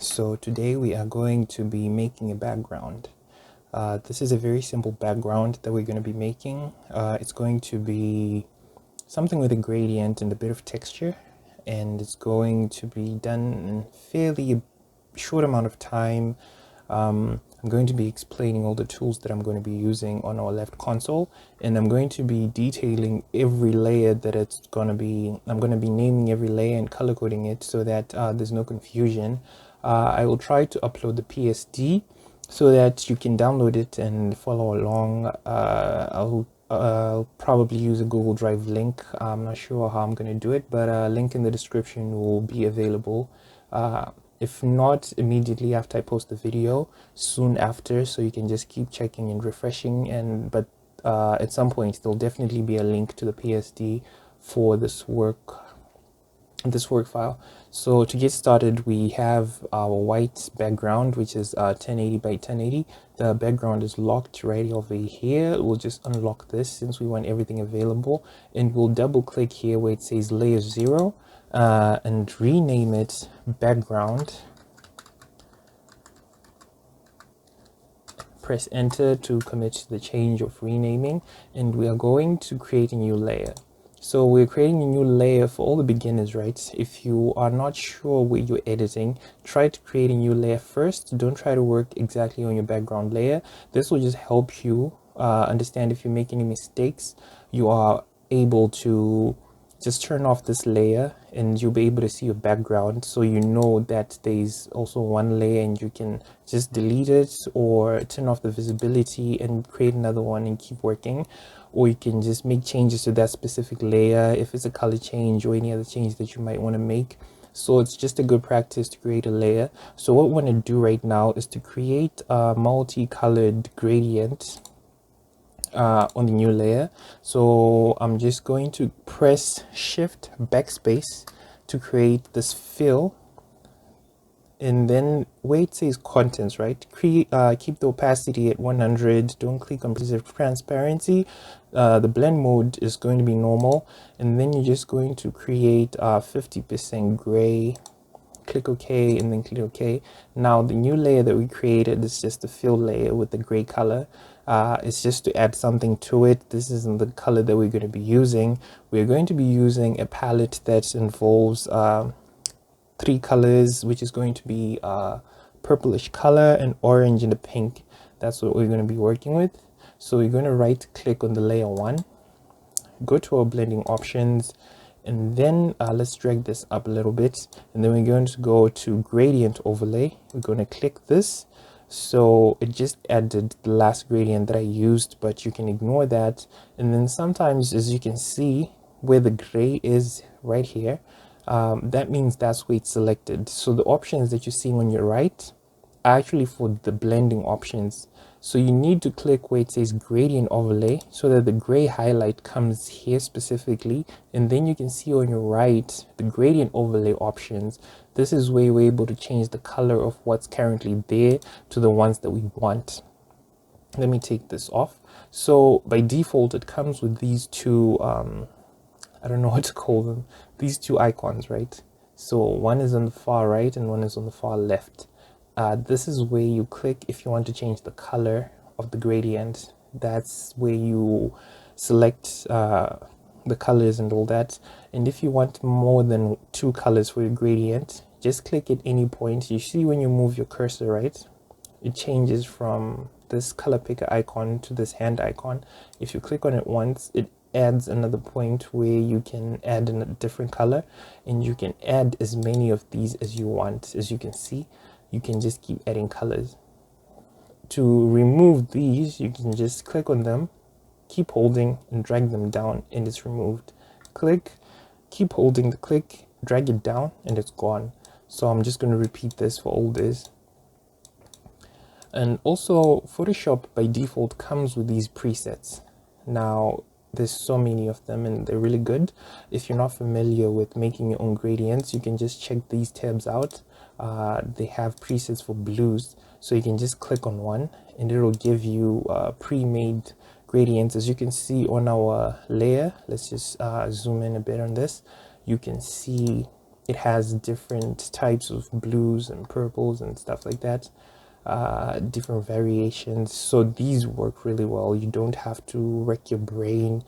So today we are going to be making a background. This is a very simple background that we're going to be making. It's going to be something with a gradient and a bit of texture, and it's going to be done in fairly short amount of time. I'm going to be explaining all the tools that I'm going to be using on our left console, and I'm going to be detailing every layer that it's going to be. I'm going to be naming every layer and color coding it so that there's no confusion. I will try to upload the PSD so that you can download it and follow along. I'll probably use a Google Drive link. I'm not sure how I'm going to do it, but a link in the description will be available. If not immediately after I post the video, soon after, so you can just keep checking and refreshing. But at some point there'll definitely be a link to the PSD for this work file. So to get started, we have our white background, which is 1080 by 1080. The background is locked right over here. We'll just unlock this since we want everything available, and we'll double click here where it says layer 0 and rename it background. Press enter to commit to the change of renaming, and we are going to create a new layer. So we're creating a new layer for all the beginners, right? If you are not sure where you're editing, try to create a new layer first. Don't try to work exactly on your background layer. This will just help you understand if you make any mistakes. You are able to just turn off this layer and you'll be able to see your background, so you know that there's also one layer and you can just delete it or turn off the visibility and create another one and keep working. Or you can just make changes to that specific layer if it's a color change or any other change that you might want to make. So it's just a good practice to create a layer. So what we want to do right now is to create a multicolored gradient on the new layer. So I'm just going to press shift backspace to create this fill, and then where it says contents, right, keep the opacity at 100. Don't click on preserve transparency. The blend mode is going to be normal, and then you're just going to create 50% gray. Click OK and then click OK. Now the new layer that we created is just a fill layer with the gray color. It's just to add something to it. This isn't the color that we're going to be using. We're going to be using a palette that involves 3 colors, which is going to be purplish color, an orange, and a pink. That's what we're going to be working with. So we're going to right click on the layer 1, go to our blending options, and then let's drag this up a little bit, and then we're going to go to gradient overlay. We're going to click this. So it just added the last gradient that I used, but you can ignore that. And then sometimes, as you can see where the gray is right here, that means that's where it's selected. So the options that you're seeing on your right are actually for the blending options. So you need to click where it says gradient overlay so that the gray highlight comes here specifically, and then you can see on your right the gradient overlay options. This is where we're able to change the color of what's currently there to the ones that we want. Let me take this off. So by default it comes with these two I don't know what to call them, these two icons, right? So one is on the far right and one is on the far left. This is where you click if you want to change the color of the gradient. That's where you select the colors and all that. And if you want more than 2 colors for your gradient, just click at any point. You see when you move your cursor, right, it changes from this color picker icon to this hand icon. If you click on it once, it adds another point where you can add in a different color, and you can add as many of these as you want. As you can see, you can just keep adding colors. To remove these, you can just click on them, keep holding and drag them down, and it's removed. Click, keep holding the click, drag it down, and it's gone. So I'm just going to repeat this for all this. And also Photoshop by default comes with these presets. Now there's so many of them and they're really good. If you're not familiar with making your own gradients, you can just check these tabs out. They have presets for blues, so you can just click on one and it'll give you pre-made gradients. As you can see on our layer, let's just zoom in a bit on this. You can see it has different types of blues and purples and stuff like that, different variations. So these work really well. You don't have to wreck your brain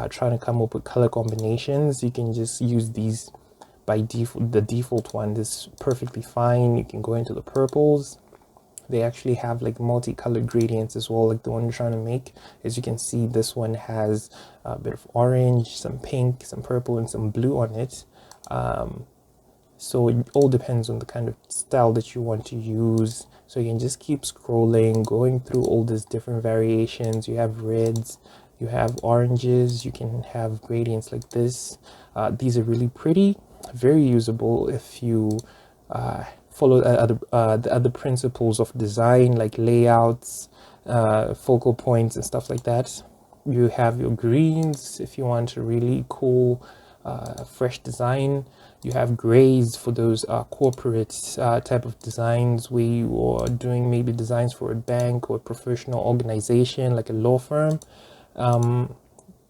trying to come up with color combinations. You can just use these by default. The default one is perfectly fine. You can go into the purples. They actually have like multicolored gradients as well, like the one you're trying to make. As you can see, this one has a bit of orange, some pink, some purple, and some blue on it. So it all depends on the kind of style that you want to use. So you can just keep scrolling, going through all these different variations. You have reds, you have oranges, you can have gradients like this. These are really pretty, very usable if you follow the other principles of design, like layouts, focal points and stuff like that. You have your greens if you want a really cool fresh design. You have grays for those corporate type of designs where you are doing maybe designs for a bank or a professional organization like a law firm.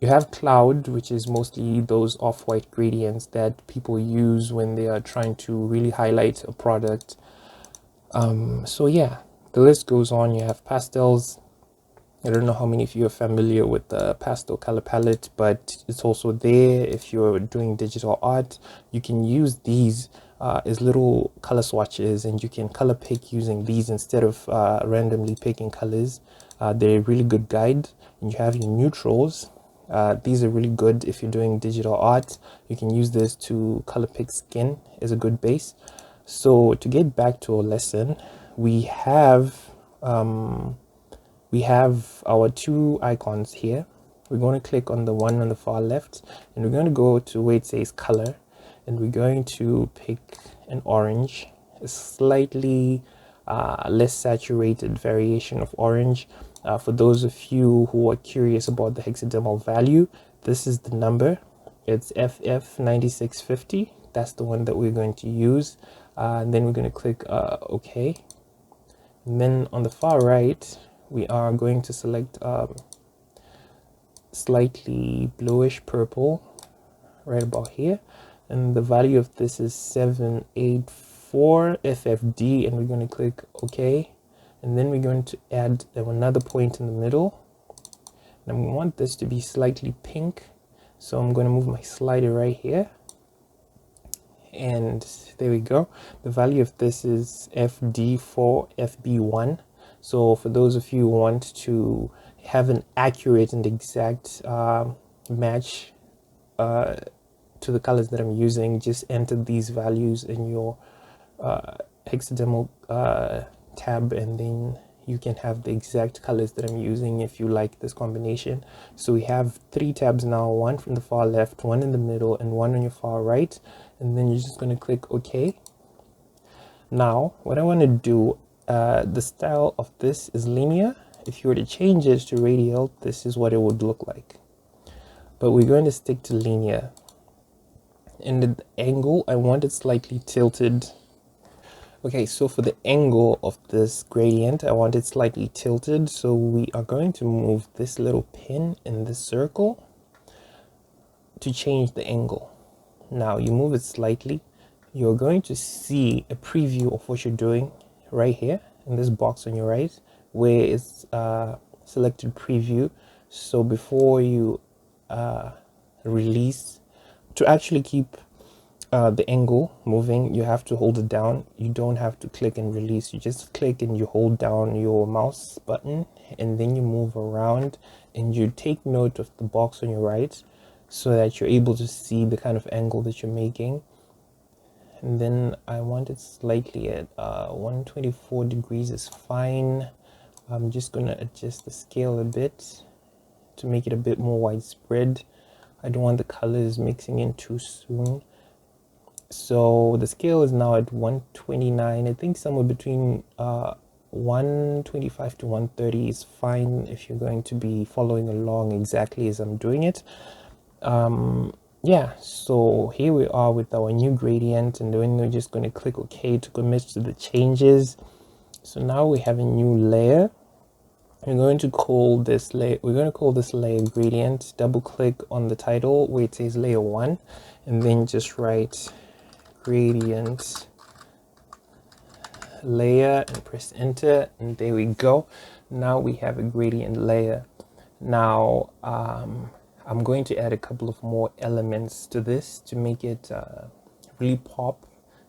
You have cloud, which is mostly those off-white gradients that people use when they are trying to really highlight a product. So yeah, the list goes on. You have pastels. I don't know how many of you are familiar with the pastel color palette, but it's also there if you're doing digital art. You can use these as little color swatches, and you can color pick using these instead of randomly picking colors. They're a really good guide. And you have your neutrals. These are really good if you're doing digital art. You can use this to color pick skin as a good base. So to get back to our lesson, we have our two icons here. We're going to click on the one on the far left, and we're going to go to where it says color, and we're going to pick an orange, a slightly less saturated variation of orange. For those of you who are curious about the hexadecimal value, this is the number. It's FF9650. That's the one that we're going to use. And then we're going to click OK. And then on the far right, we are going to select slightly bluish purple right about here. And the value of this is 784 FFD. And we're going to click OK. And then we're going to add another point in the middle. And I want this to be slightly pink. So I'm going to move my slider right here. And there we go. The value of this is FD4FB1. So for those of you who want to have an accurate and exact match to the colors that I'm using, just enter these values in your hexadecimal tab, and then you can have the exact colors that I'm using if you like this combination. So we have three tabs now, one from the far left, one in the middle, and one on your far right. And then you're just going to click OK. Now what I want to do, the style of this is linear. If you were to change it to radial, this is what it would look like, but we're going to stick to linear. And the angle, I want it slightly tilted. Okay, so for the angle of this gradient, I want it slightly tilted. So we are going to move this little pin in this circle to change the angle. Now you move it slightly, you're going to see a preview of what you're doing right here in this box on your right, where it's selected preview. So before you release, to actually keep the angle moving, you have to hold it down. You don't have to click and release. You just click and you hold down your mouse button, and then you move around, and you take note of the box on your right so that you're able to see the kind of angle that you're making. And then I want it slightly at 124 degrees is fine. I'm just going to adjust the scale a bit to make it a bit more widespread. I don't want the colors mixing in too soon. So the scale is now at 129. I think somewhere between 125 to 130 is fine if you're going to be following along exactly as I'm doing it. Yeah, so here we are with our new gradient, and then we're just going to click OK to commit to the changes. So now we have a new layer. We're going to call this layer gradient. Double click on the title where it says layer 1, and then just write gradient layer and press enter, and there we go. Now we have a gradient layer. Now I'm going to add a couple of more elements to this to make it really pop,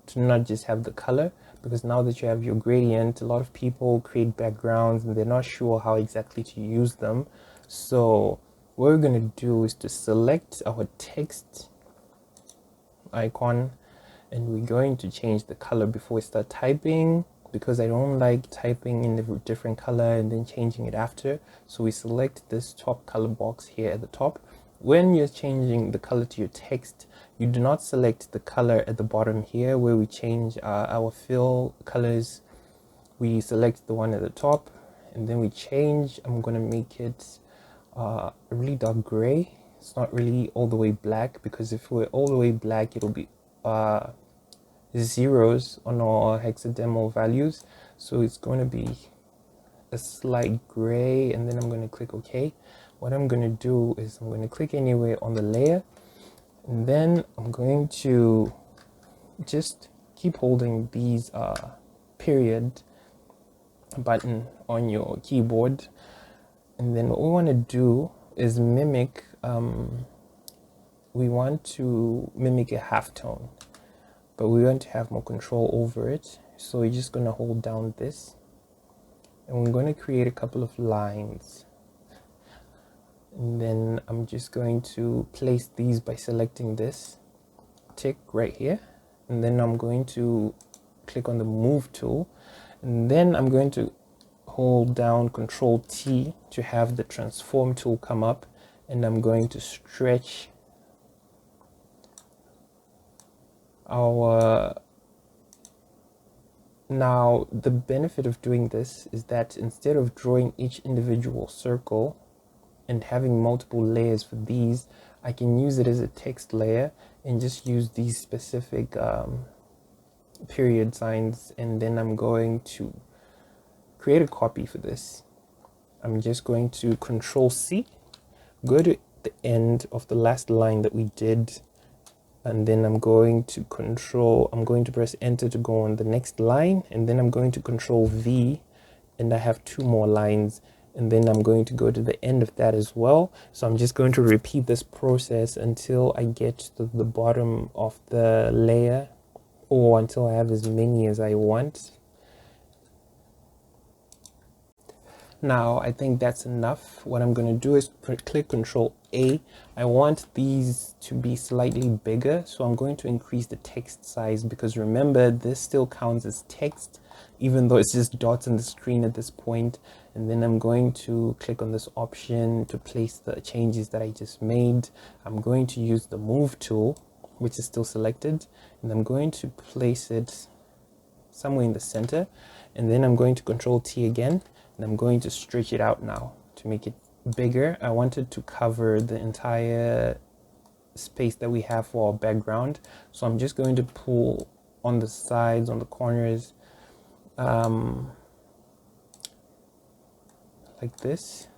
to not just have the color, because now that you have your gradient, a lot of people create backgrounds and they're not sure how exactly to use them. So what we're going to do is to select our text icon, and we're going to change the color before we start typing, because I don't like typing in a different color and then changing it after. So we select this top color box here at the top. When you're changing the color to your text, you do not select the color at the bottom here where we change our fill colors. We select the one at the top, and then we change. I'm going to make it a really dark gray. It's not really all the way black, because if we're all the way black, it'll be zeros on our hexadecimal values. So it's going to be a slight gray, and then I'm going to click OK. What I'm going to do is I'm going to click anywhere on the layer, and then I'm going to just keep holding these period button on your keyboard, and then what we want to do is mimic we want to mimic a halftone, but we want to have more control over it. So we're just going to hold down this, and we're going to create a couple of lines, and then I'm just going to place these by selecting this tick right here, and then I'm going to click on the move tool, and then I'm going to hold down Control T to have the transform tool come up, and I'm going to stretch our. Now the benefit of doing this is that instead of drawing each individual circle and having multiple layers for these, I can use it as a text layer and just use these specific period signs, and then I'm going to create a copy for this. I'm just going to Control C, go to the end of the last line that we did, and then I'm going to press enter to go on the next line, and then I'm going to Control V, and I have 2 more lines, and then I'm going to go to the end of that as well. So I'm just going to repeat this process until I get to the bottom of the layer, or until I have as many as I want. Now I think that's enough. What I'm going to do is click Control A. I want these to be slightly bigger, so I'm going to increase the text size, because remember, this still counts as text even though it's just dots on the screen at this point. And then I'm going to click on this option to place the changes that I just made. I'm going to use the move tool, which is still selected, and I'm going to place it somewhere in the center, and then I'm going to Control T again, and I'm going to stretch it out now to make it bigger. I wanted to cover the entire space that we have for our background, so I'm just going to pull on the sides, on the corners, like this.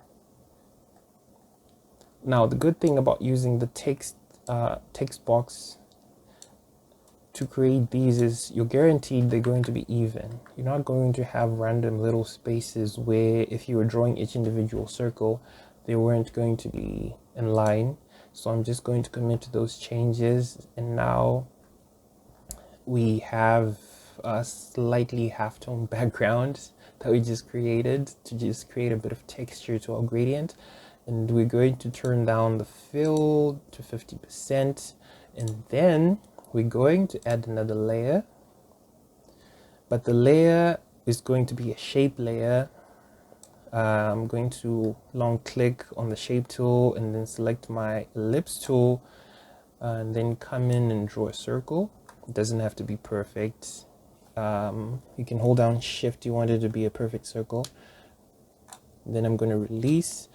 Now the good thing about using the text box to create these is you're guaranteed they're going to be even. You're not going to have random little spaces where if you were drawing each individual circle, they weren't going to be in line. So I'm just going to commit to those changes, and now we have a slightly halftone background that we just created to just create a bit of texture to our gradient. And we're going to turn down the fill to 50%, and then we're going to add another layer, but the layer is going to be a shape layer. I'm going to long click on the shape tool and then select my ellipse tool, and then come in and draw a circle. It doesn't have to be perfect. You can hold down shift, you want it to be a perfect circle. Then I'm going to release.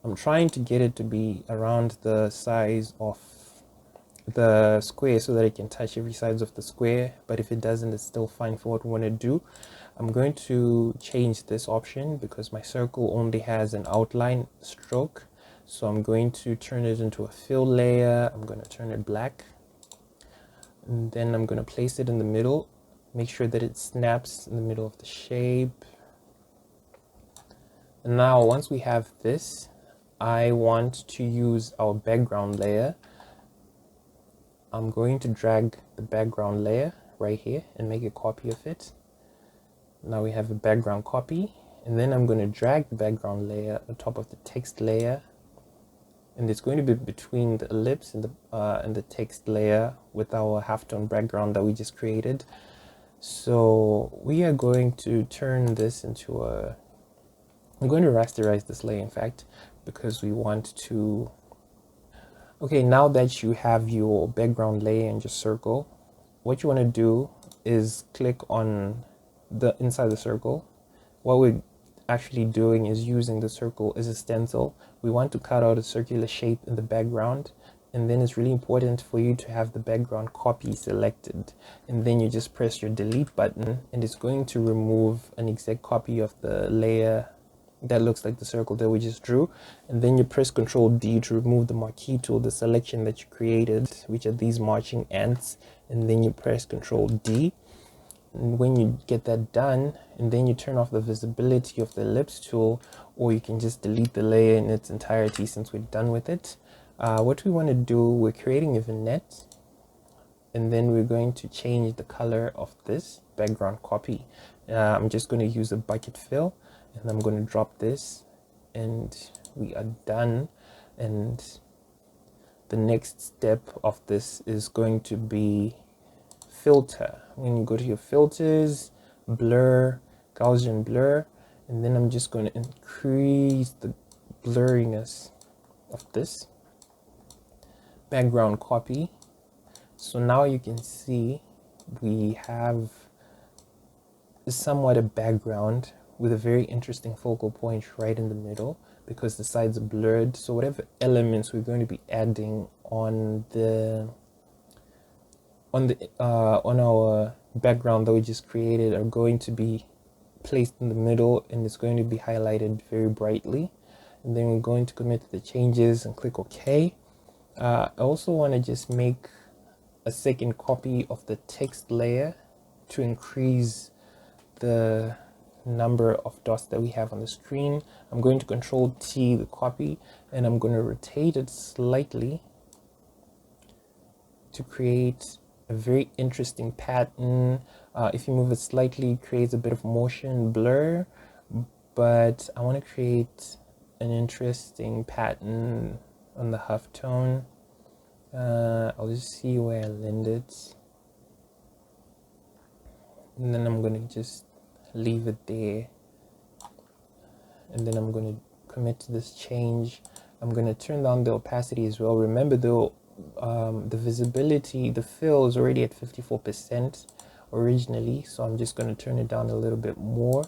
I'm trying to get it to be around the size of the square so that it can touch every sides of the square, but if it doesn't, it's still fine for what we want to do. I'm going to change this option because my circle only has an outline stroke, so I'm going to turn it into a fill layer. I'm going to turn it black. and then I'm going to place it in the middle. Make sure that it snaps in the middle of the shape. And now once we have this, I want to use our background layer. I'm going to drag the background layer right here and make a copy of it. Now we have a background copy, and then I'm going to drag the background layer on top of the text layer, and it's going to be between the ellipse and the text layer with our halftone background that we just created. So we are going to turn this into a, I'm going to rasterize this layer in fact, because we want to. Okay, now that you have your background layer and your circle, what you want to do is click on the inside the circle. What we're actually doing is using the circle as a stencil. We want to cut out a circular shape in the background, and then it's really important for you to have the background copy selected, and then you just press your delete button and it's going to remove an exact copy of the layer that looks like the circle that we just drew. And then you press Ctrl D to remove the marquee tool, the selection that you created, which are these marching ants, and then you press Ctrl D. And when you get that done, and then you turn off the visibility of the ellipse tool, or you can just delete the layer in its entirety since we're done with it. What we want to do, we're creating a vignette, and then we're going to change the color of this background copy. I'm just going to use a bucket fill, and I'm going to drop this, and we are done. And the next step of this is going to be filter. When you go to your filters, blur, Gaussian blur, and then I'm just going to increase the blurriness of this background copy. So now you can see we have somewhat a background with a very interesting focal point right in the middle, because the sides are blurred. So whatever elements we're going to be adding on our background that we just created are going to be placed in the middle, and it's going to be highlighted very brightly. And then we're going to commit to the changes and click OK. I also want to just make a second copy of the text layer to increase the number of dots that we have on the screen. I'm going to Control T the copy, and I'm going to rotate it slightly to create a very interesting pattern. If you move it slightly, it creates a bit of motion blur, but I want to create an interesting pattern on the halftone. I'll just see where I land it, and then I'm going to just leave it there, and then I'm going to commit to this change. I'm going to turn down the opacity as well. Remember though, the visibility, the fill is already at 54% originally, so I'm just going to turn it down a little bit more,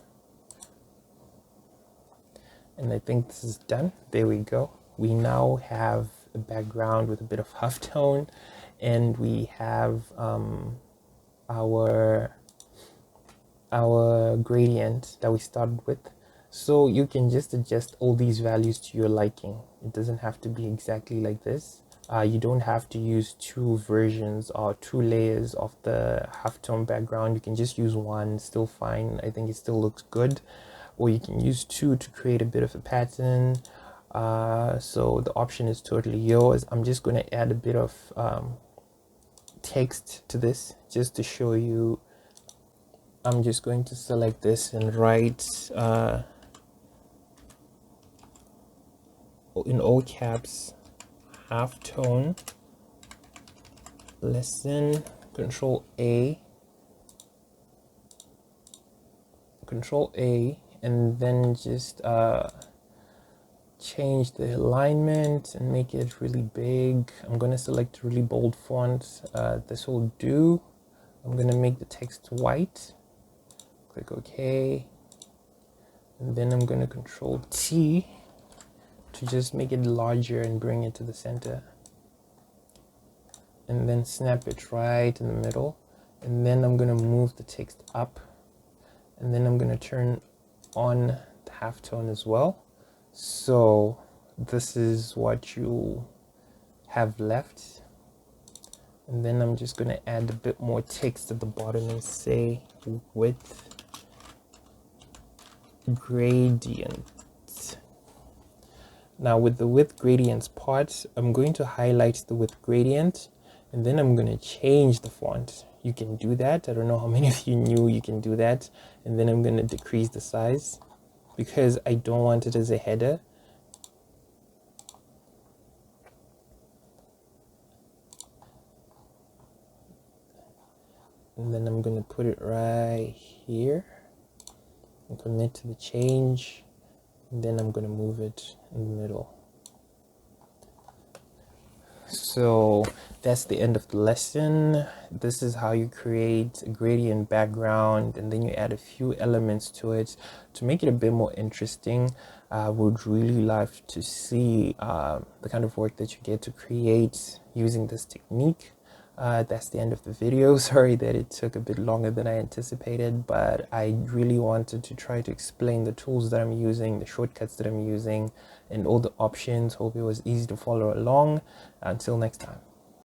and I think this is done. There we go. We now have a background with a bit of halftone, and we have our gradient that we started with. So you can just adjust all these values to your liking. It doesn't have to be exactly like this. You don't have to use two versions or two layers of the halftone background. You can just use one, still fine. I think it still looks good. Or you can use two to create a bit of a pattern. So the option is totally yours. I'm just going to add a bit of text to this just to show you. I'm just going to select this and write in all caps halftone lesson. Control A, and then just change the alignment and make it really big. I'm going to select really bold font. This will do. I'm going to make the text white. Click OK, and then I'm going to Control T to just make it larger and bring it to the center, and then snap it right in the middle. And then I'm going to move the text up, and then I'm going to turn on the halftone as well. So this is what you have left. And then I'm just going to add a bit more text at the bottom and say width gradient. Now with the width gradients part, I'm going to highlight the width gradient, and then I'm going to change the font. You can do that. I don't know how many of you knew you can do that. And then I'm going to decrease the size because I don't want it as a header. And then I'm going to put it right here and commit to the change. And then I'm going to move it in the middle. So that's the end of the lesson. This is how you create a gradient background, and then you add a few elements to it to make it a bit more interesting. I would really love to see the kind of work that you get to create using this technique. That's the end of the video. Sorry that it took a bit longer than I anticipated, but I really wanted to try to explain the tools that I'm using, the shortcuts that I'm using, and all the options. Hope it was easy to follow along. Until next time.